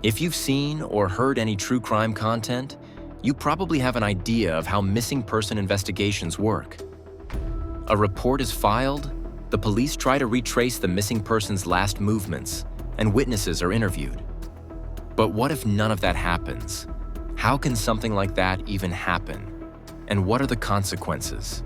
If you've seen or heard any true crime content, you probably have an idea of how missing person investigations work. A report is filed, the police try to retrace the missing person's last movements, and witnesses are interviewed. But what if none of that happens? How can something like that even happen? And what are the consequences?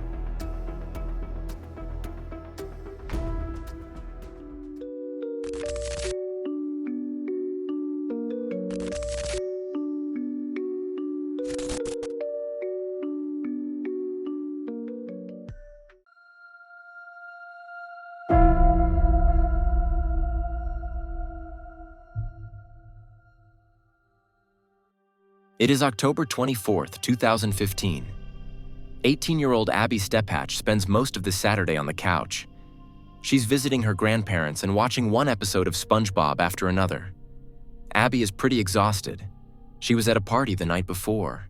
It is October 24th, 2015. 18-year-old Ebby Steppach spends most of this Saturday on the couch. She's visiting her grandparents and watching one episode of SpongeBob after another. Ebby is pretty exhausted. She was at a party the night before.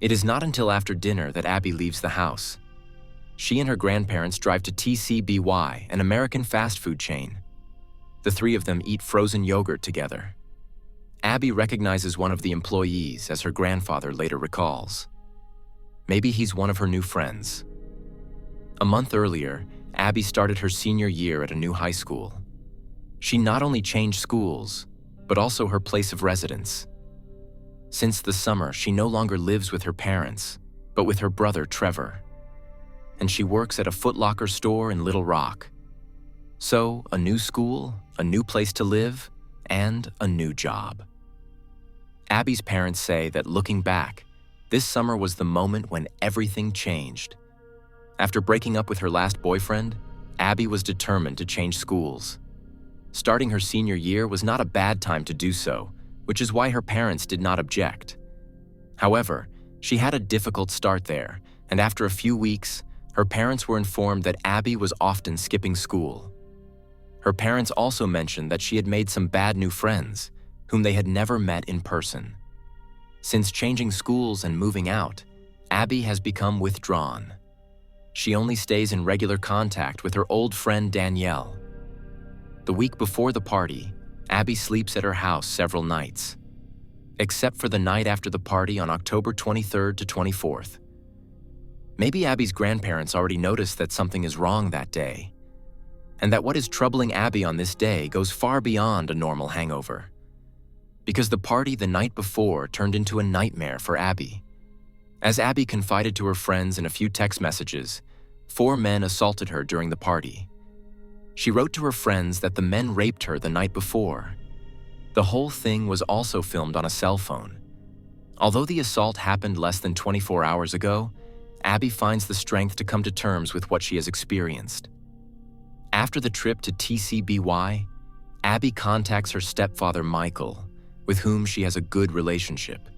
It is not until after dinner that Ebby leaves the house. She and her grandparents drive to TCBY, an American fast food chain. The three of them eat frozen yogurt together. Ebby recognizes one of the employees, as her grandfather later recalls. Maybe he's one of her new friends. A month earlier, Ebby started her senior year at a new high school. She not only changed schools, but also her place of residence. Since the summer, she no longer lives with her parents, but with her brother Trevor. And she works at a Foot Locker store in Little Rock. So, a new school, a new place to live, and a new job. Abby's parents say that looking back, this summer was the moment when everything changed. After breaking up with her last boyfriend, Ebby was determined to change schools. Starting her senior year was not a bad time to do so, which is why her parents did not object. However, she had a difficult start there, and after a few weeks, her parents were informed that Ebby was often skipping school. Her parents also mentioned that she had made some bad new friends, whom they had never met in person. Since changing schools and moving out, Ebby has become withdrawn. She only stays in regular contact with her old friend Danielle. The week before the party, Ebby sleeps at her house several nights, except for the night after the party on October 23rd to 24th. Maybe Ebby's grandparents already noticed that something is wrong that day, and that what is troubling Ebby on this day goes far beyond a normal hangover. Because the party the night before turned into a nightmare for Ebby. As Ebby confided to her friends in a few text messages, 4 men assaulted her during the party. She wrote to her friends that the men raped her the night before. The whole thing was also filmed on a cell phone. Although the assault happened less than 24 hours ago, Ebby finds the strength to come to terms with what she has experienced. After the trip to TCBY, Ebby contacts her stepfather Michael, with whom she has a good relationship.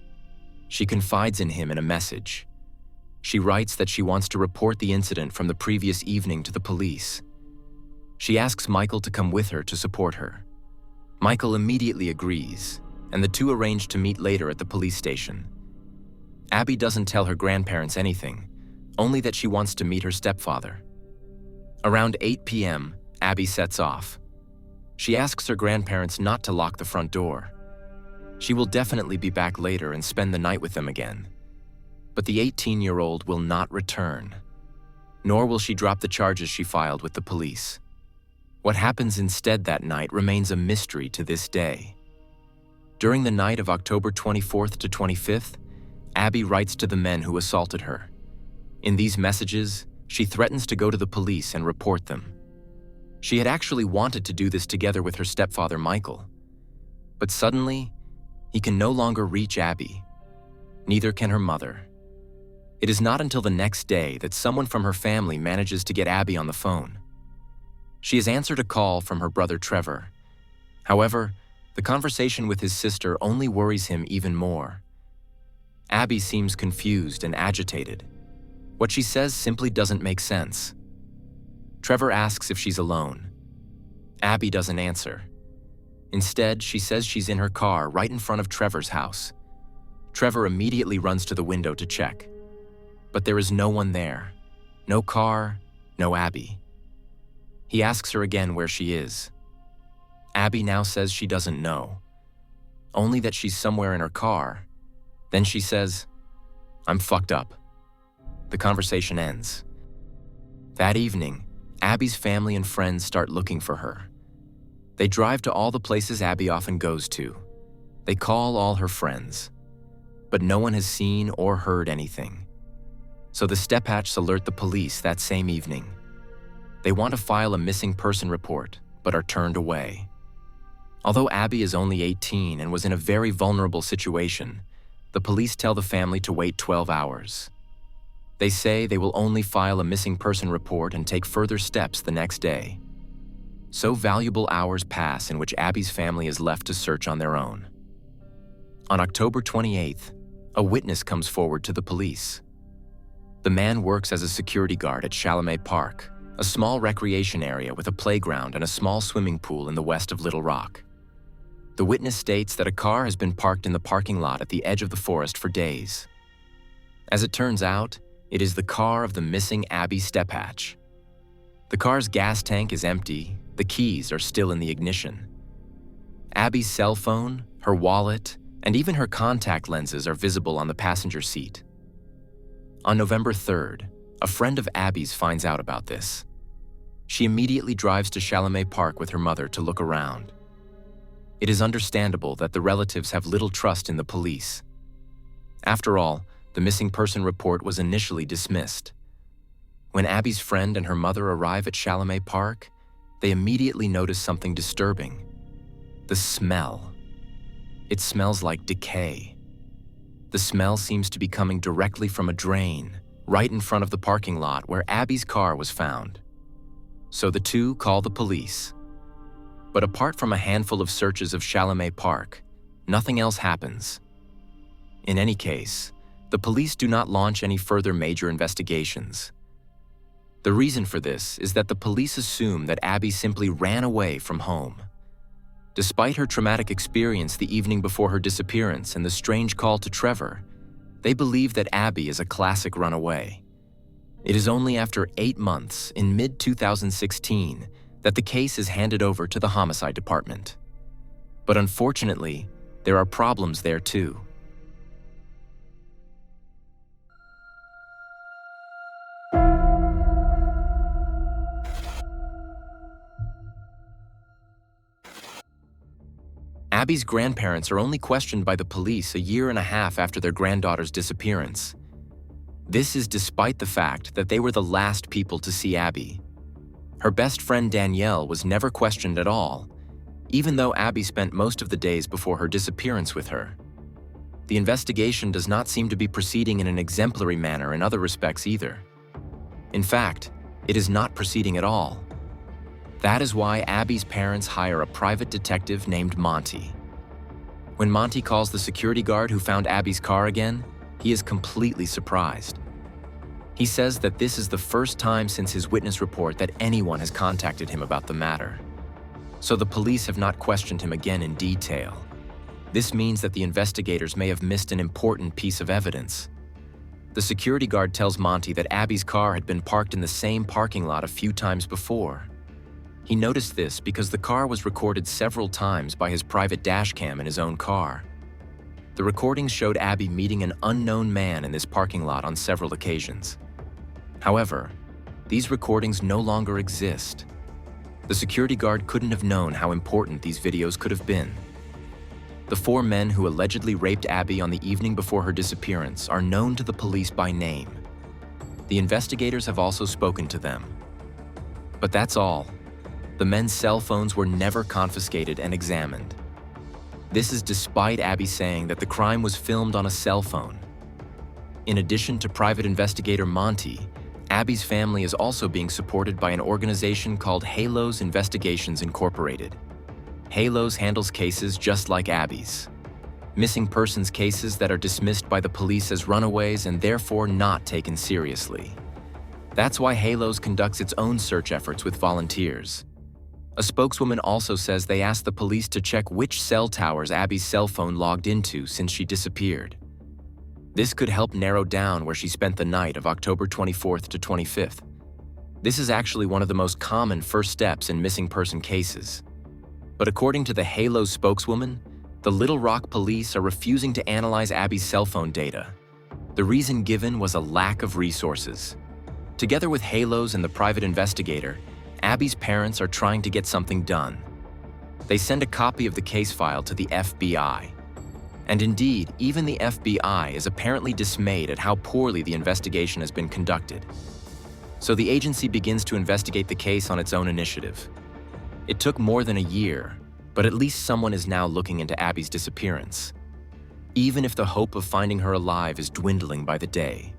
She confides in him in a message. She writes that she wants to report the incident from the previous evening to the police. She asks Michael to come with her to support her. Michael immediately agrees, and the two arrange to meet later at the police station. Ebby doesn't tell her grandparents anything, only that she wants to meet her stepfather. Around 8 p.m., Ebby sets off. She asks her grandparents not to lock the front door. She will definitely be back later and spend the night with them again. But the 18-year-old will not return, nor will she drop the charges she filed with the police. What happens instead that night remains a mystery to this day. During the night of October 24th to 25th, Ebby writes to the men who assaulted her. In these messages, she threatens to go to the police and report them. She had actually wanted to do this together with her stepfather Michael. But suddenly, he can no longer reach Ebby. Neither can her mother. It is not until the next day that someone from her family manages to get Ebby on the phone. She has answered a call from her brother Trevor. However, the conversation with his sister only worries him even more. Ebby seems confused and agitated. What she says simply doesn't make sense. Trevor asks if she's alone. Ebby doesn't answer. Instead, she says she's in her car right in front of Trevor's house. Trevor immediately runs to the window to check. But there is no one there. No car, no Ebby. He asks her again where she is. Ebby now says she doesn't know. only that she's somewhere in her car. Then she says, "I'm fucked up." The conversation ends. That evening, Abby's family and friends start looking for her. They drive to all the places Abby often goes to. They call all her friends. But no one has seen or heard anything. So the Steppachs alert the police that same evening. They want to file a missing person report, but are turned away. Although Abby is only 18 and was in a very vulnerable situation, the police tell the family to wait 12 hours. They say they will only file a missing person report and take further steps the next day. So valuable hours pass in which Abby's family is left to search on their own. On October 28th, a witness comes forward to the police. The man works as a security guard at Chalamet Park, a small recreation area with a playground and a small swimming pool in the west of Little Rock. The witness states that a car has been parked in the parking lot at the edge of the forest for days. As it turns out, it is the car of the missing Ebby Steppach. The car's gas tank is empty, the keys are still in the ignition. Abby's cell phone, her wallet, and even her contact lenses are visible on the passenger seat. On November 3rd, a friend of Abby's finds out about this. She immediately drives to Chalamet Park with her mother to look around. It is understandable that the relatives have little trust in the police. After all, the missing person report was initially dismissed. When Abby's friend and her mother arrive at Chalamet Park, they immediately notice something disturbing: the smell. It smells like decay. The smell seems to be coming directly from a drain, right in front of the parking lot where Abby's car was found. So the two call the police. But apart from a handful of searches of Chalamet Park, nothing else happens. In any case, the police do not launch any further major investigations. The reason for this is that the police assume that Abby simply ran away from home. Despite her traumatic experience the evening before her disappearance and the strange call to Trevor, they believe that Abby is a classic runaway. It is only after 8 months, in mid-2016, that the case is handed over to the homicide department. But unfortunately, there are problems there too. Abby's grandparents are only questioned by the police a year and a half after their granddaughter's disappearance. This is despite the fact that they were the last people to see Abby. Her best friend Danielle was never questioned at all, even though Abby spent most of the days before her disappearance with her. The investigation does not seem to be proceeding in an exemplary manner in other respects either. In fact, it is not proceeding at all. That is why Abby's parents hire a private detective named Monty. When Monty calls the security guard who found Abby's car again, he is completely surprised. He says that this is the first time since his witness report that anyone has contacted him about the matter. So the police have not questioned him again in detail. This means that the investigators may have missed an important piece of evidence. The security guard tells Monty that Abby's car had been parked in the same parking lot a few times before. He noticed this because the car was recorded several times by his private dashcam in his own car. The recordings showed Abby meeting an unknown man in this parking lot on several occasions. However, these recordings no longer exist. The security guard couldn't have known how important these videos could have been. The 4 men who allegedly raped Abby on the evening before her disappearance are known to the police by name. The investigators have also spoken to them. But that's all. The men's cell phones were never confiscated and examined. This is despite Abby saying that the crime was filmed on a cell phone. In addition to private investigator Monty, Abby's family is also being supported by an organization called Halos Investigations Incorporated. Halos handles cases just like Abby's. Missing persons cases that are dismissed by the police as runaways and therefore not taken seriously. That's why Halos conducts its own search efforts with volunteers. A spokeswoman also says they asked the police to check which cell towers Abby's cell phone logged into since she disappeared. This could help narrow down where she spent the night of October 24th to 25th. This is actually one of the most common first steps in missing person cases. But according to the Halo spokeswoman, The Little Rock police are refusing to analyze Abby's cell phone data. The reason given was a lack of resources. Together with Halos and the private investigator, Abby's parents are trying to get something done. They send a copy of the case file to the FBI. And indeed, even the FBI is apparently dismayed at how poorly the investigation has been conducted. So the agency begins to investigate the case on its own initiative. It took more than a year, but at least someone is now looking into Abby's disappearance, even if the hope of finding her alive is dwindling by the day.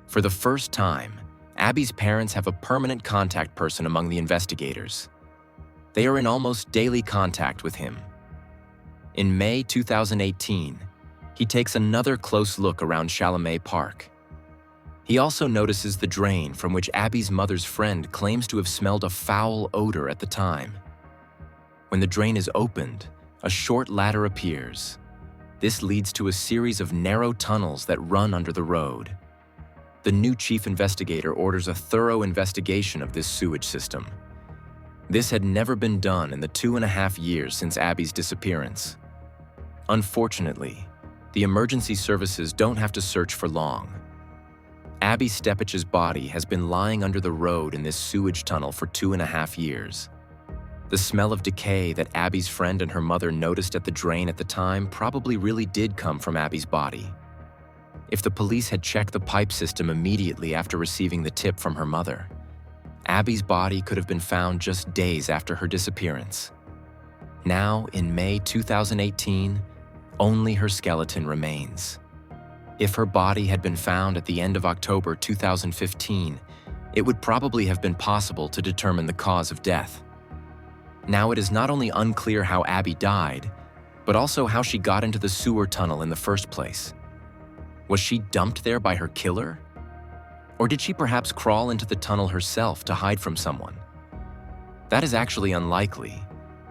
For the first time, Abby's parents have a permanent contact person among the investigators. They are in almost daily contact with him. In May 2018, he takes another close look around Chalamet Park. He also notices the drain from which Abby's mother's friend claims to have smelled a foul odor at the time. When the drain is opened, a short ladder appears. This leads to a series of narrow tunnels that run under the road. The new chief investigator orders a thorough investigation of this sewage system. This had never been done in the 2.5 years since Abby's disappearance. Unfortunately, the emergency services don't have to search for long. Ebby Steppach's body has been lying under the road in this sewage tunnel for 2.5 years. The smell of decay that Abby's friend and her mother noticed at the drain at the time probably really did come from Abby's body. If the police had checked the pipe system immediately after receiving the tip from her mother, Abby's body could have been found just days after her disappearance. Now, in May 2018, only her skeleton remains. If her body had been found at the end of October 2015, it would probably have been possible to determine the cause of death. Now it is not only unclear how Abby died, but also how she got into the sewer tunnel in the first place. Was she dumped there by her killer? Or did she perhaps crawl into the tunnel herself to hide from someone? That is actually unlikely,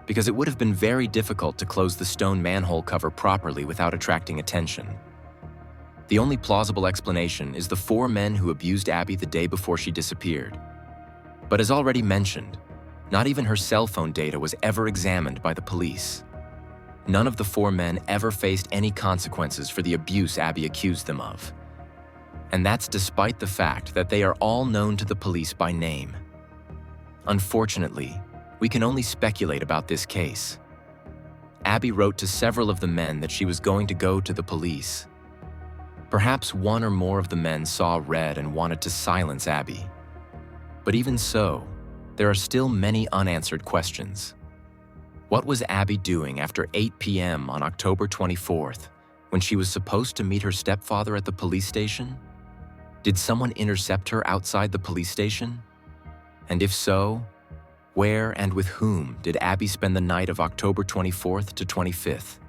because it would have been very difficult to close the stone manhole cover properly without attracting attention. The only plausible explanation is the 4 men who abused Abby the day before she disappeared. But as already mentioned, not even her cell phone data was ever examined by the police. None of the 4 men ever faced any consequences for the abuse Abby accused them of. And that's despite the fact that they are all known to the police by name. Unfortunately, we can only speculate about this case. Abby wrote to several of the men that she was going to go to the police. Perhaps one or more of the men saw red and wanted to silence Abby. But even so, there are still many unanswered questions. What was Abby doing after 8 p.m. on October 24th, when she was supposed to meet her stepfather at the police station? Did someone intercept her outside the police station? And if so, where and with whom did Abby spend the night of October 24th to 25th?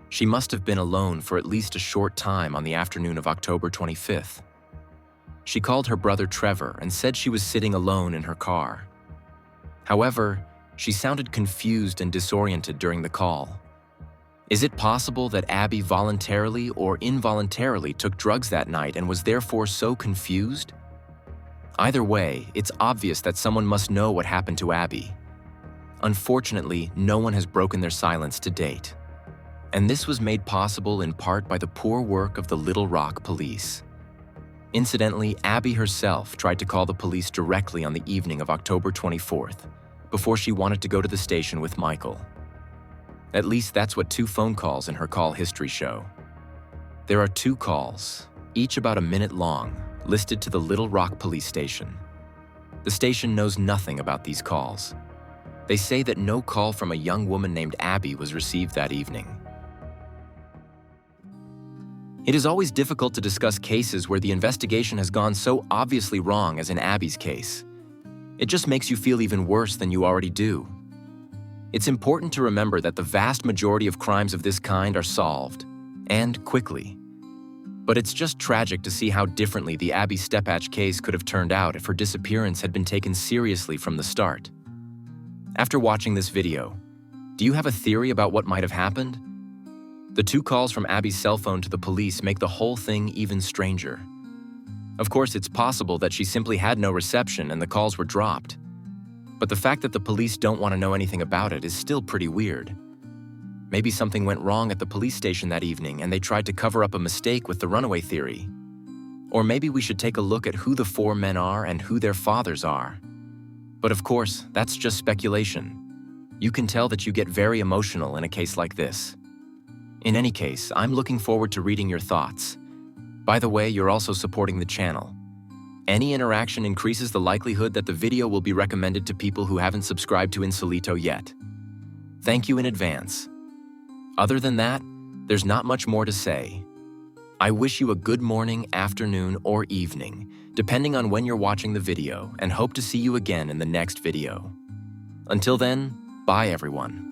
She must have been alone for at least a short time on the afternoon of October 25th. She called her brother Trevor and said she was sitting alone in her car. However, she sounded confused and disoriented during the call. Is it possible that Abby voluntarily or involuntarily took drugs that night and was therefore so confused? Either way, it's obvious that someone must know what happened to Abby. Unfortunately, no one has broken their silence to date. And this was made possible in part by the poor work of the Little Rock police. Incidentally, Abby herself tried to call the police directly on the evening of October 24th, before she wanted to go to the station with Michael. At least that's what 2 phone calls in her call history show. There are 2 calls, each about a minute long, listed to the Little Rock police station. The station knows nothing about these calls. They say that no call from a young woman named Abby was received that evening. It is always difficult to discuss cases where the investigation has gone so obviously wrong as in Abby's case. It just makes you feel even worse than you already do. It's important to remember that the vast majority of crimes of this kind are solved, and quickly. But it's just tragic to see how differently the Ebby Steppach case could have turned out if her disappearance had been taken seriously from the start. After watching this video, do you have a theory about what might have happened? The 2 calls from Abby's cell phone to the police make the whole thing even stranger. Of course, it's possible that she simply had no reception and the calls were dropped. But the fact that the police don't want to know anything about it is still pretty weird. Maybe something went wrong at the police station that evening and they tried to cover up a mistake with the runaway theory. Or maybe we should take a look at who the 4 men are and who their fathers are. But of course, that's just speculation. You can tell that you get very emotional in a case like this. In any case, I'm looking forward to reading your thoughts. By the way, you're also supporting the channel. Any interaction increases the likelihood that the video will be recommended to people who haven't subscribed to Insolito yet. Thank you in advance. Other than that, there's not much more to say. I wish you a good morning, afternoon, or evening, depending on when you're watching the video, and hope to see you again in the next video. Until then, bye everyone.